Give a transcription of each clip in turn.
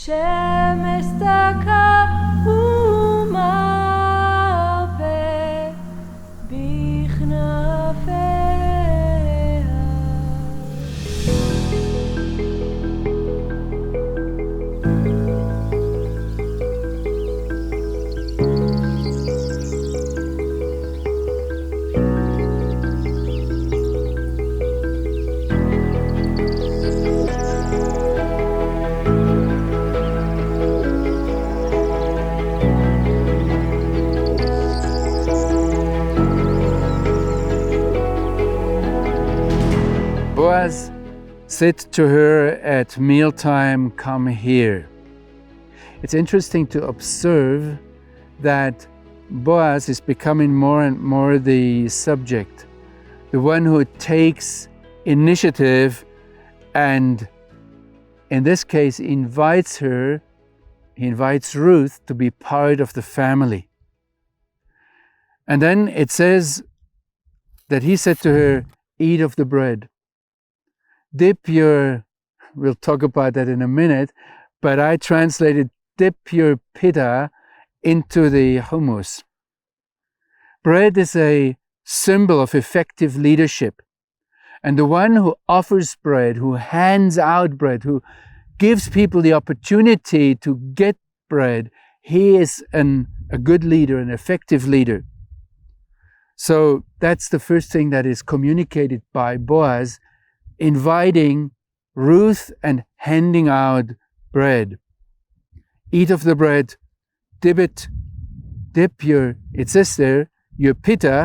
שמש דקה ומרפא בכנפיה. Boaz said to her at mealtime, "Come here." It's interesting to observe that Boaz is becoming more and more the subject, the one who takes initiative and, in this case, he invites Ruth to be part of the family. And then it says that he said to her, "Eat of the bread. We'll talk about that in a minute, but I translated, dip your pita into the hummus." Bread is a symbol of effective leadership. And the one who offers bread, who hands out bread, who gives people the opportunity to get bread, he is a good leader, an effective leader. So that's the first thing that is communicated by Boaz, inviting Ruth and handing out bread. Eat of the bread, it says there, your pita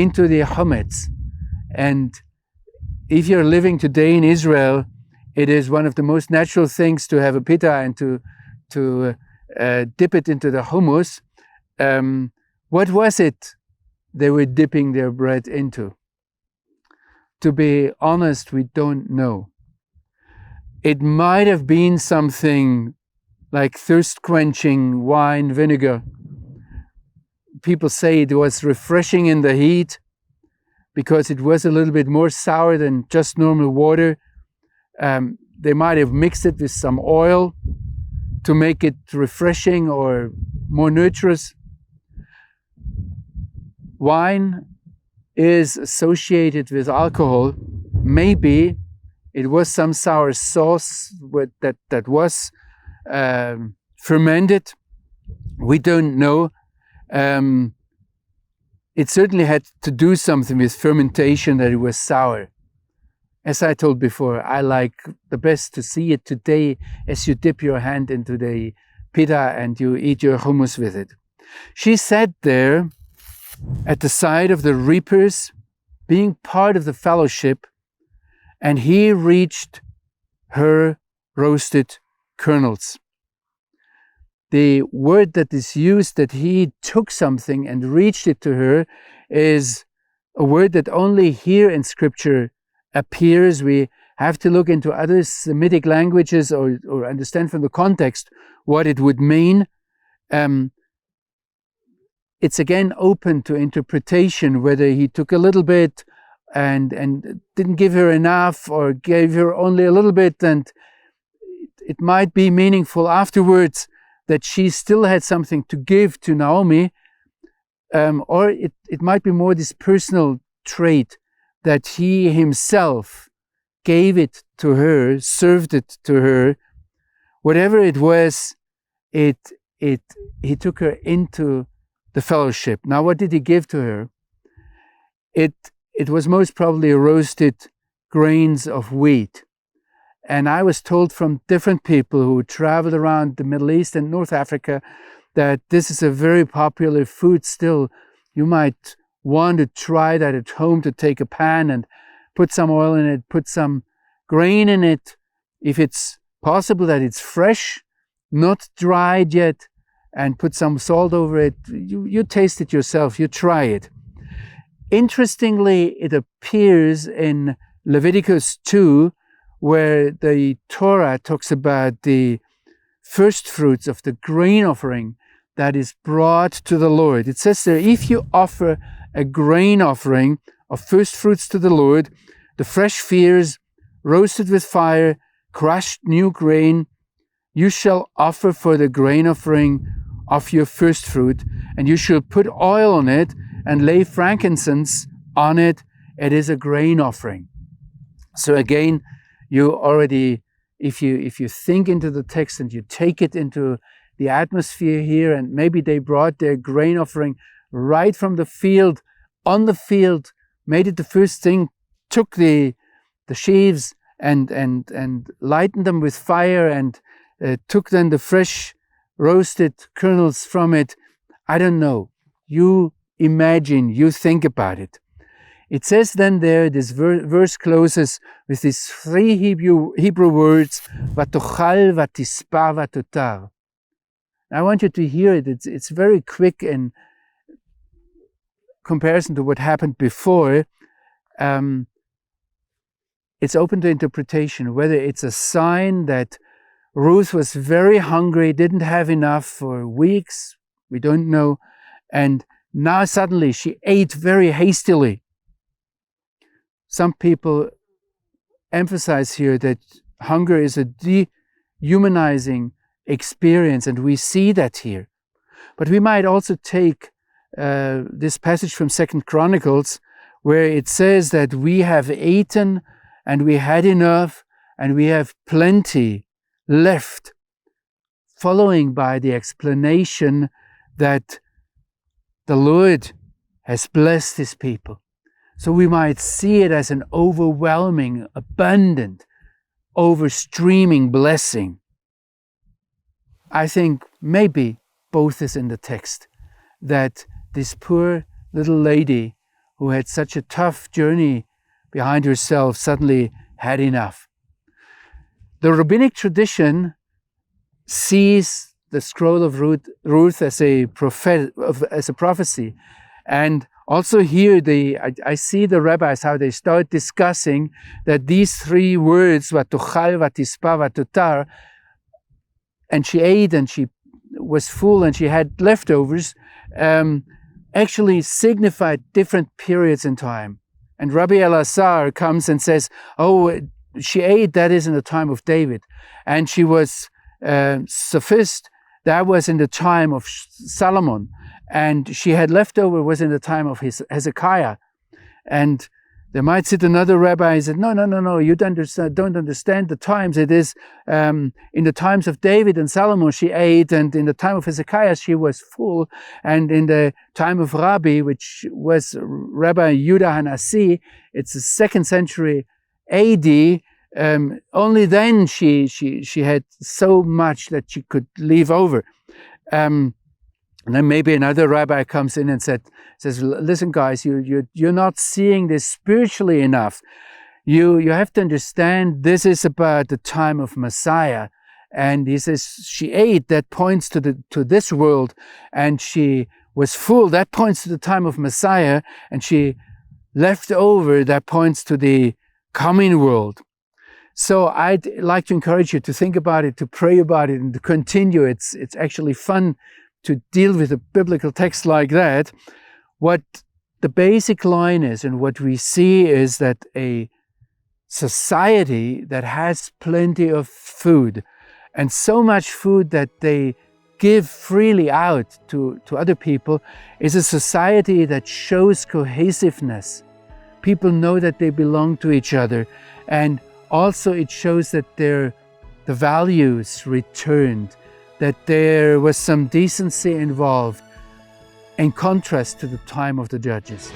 into the hummus. And if you're living today in Israel, it is one of the most natural things to have a pita and to dip it into the hummus. What was it they were dipping their bread into? To be honest, we don't know. It might have been something like thirst-quenching wine vinegar. People say it was refreshing in the heat because it was a little bit more sour than just normal water. They might have mixed it with some oil to make it refreshing or more nutritious. Wine is associated with alcohol. Maybe it was some sour sauce that was fermented. We don't know. It certainly had to do something with fermentation that it was sour. As I told before, I like the best to see it today as you dip your hand into the pita and you eat your hummus with it. She sat there at the side of the reapers, being part of the fellowship, and he reached her roasted kernels. The word that is used, that he took something and reached it to her, is a word that only here in Scripture appears. We have to look into other Semitic languages or understand from the context what it would mean. It's again open to interpretation, whether he took a little bit and didn't give her enough, or gave her only a little bit, and it might be meaningful afterwards that she still had something to give to Naomi, or it might be more this personal trait that he himself gave it to her, served it to her. Whatever it was, he took her into the fellowship. Now, what did he give to her? It was most probably roasted grains of wheat. And I was told from different people who traveled around the Middle East and North Africa that this is a very popular food still. You might want to try that at home, to take a pan and put some oil in it, put some grain in it. If it's possible that it's fresh, not dried yet, and put some salt over it. You taste it yourself, you try it. Interestingly, it appears in Leviticus 2, where the Torah talks about the first fruits of the grain offering that is brought to the Lord. It says there, if you offer a grain offering of first fruits to the Lord, the fresh fears, roasted with fire, crushed new grain, you shall offer for the grain offering of your first fruit, and you shall put oil on it and lay frankincense on it. It is a grain offering. So again, you already, if you think into the text and you take it into the atmosphere here, and maybe they brought their grain offering right from the field, on the field, made it the first thing, took the sheaves and lightened them with fire, and took then the fresh roasted kernels from it. I don't know. You imagine, you think about it. It says then there, this verse closes with these three Hebrew words, vatochal, vatispa, vatotar. I want you to hear it. It's very quick in comparison to what happened before. It's open to interpretation, whether it's a sign that Ruth was very hungry, didn't have enough for weeks, we don't know, and now suddenly she ate very hastily. Some people emphasize here that hunger is a dehumanizing experience, and we see that here. But we might also take this passage from 2 Chronicles, where it says that we have eaten and we had enough and we have plenty left, following by the explanation that the Lord has blessed his people. So we might see it as an overwhelming, abundant, overstreaming blessing. I think maybe both is in the text, that this poor little lady who had such a tough journey behind herself suddenly had enough. The rabbinic tradition sees the scroll of Ruth as a prophecy, and also here I see the rabbis how they start discussing that these three words, vatochal, vatispa, vatotar, and she ate and she was full and she had leftovers, actually signified different periods in time. And Rabbi Elazar comes and says, oh, she ate, that is in the time of David. And she was sophist, that was in the time of Solomon. And she had leftover, was in the time of Hezekiah. And there might sit another rabbi and say, no, you don't understand the times. It is in the times of David and Solomon she ate, and in the time of Hezekiah she was full, and in the time of Rabbi, which was Rabbi Yehuda Hanasi, it's the 2nd century AD, only then she had so much that she could leave over. And then maybe another rabbi comes in and says, listen guys, you're not seeing this spiritually enough. You have to understand this is about the time of Messiah. And he says she ate, that points to this world, and she was full, that points to the time of Messiah, and she left over, that points to the coming world. So I'd like to encourage you to think about it, to pray about it, and to continue. It's actually fun to deal with a biblical text like that. What the basic line is, and what we see, is that a society that has plenty of food, and so much food that they give freely out to other people, is a society that shows cohesiveness. People know that they belong to each other, and also it shows that the values returned, that there was some decency involved, in contrast to the time of the judges.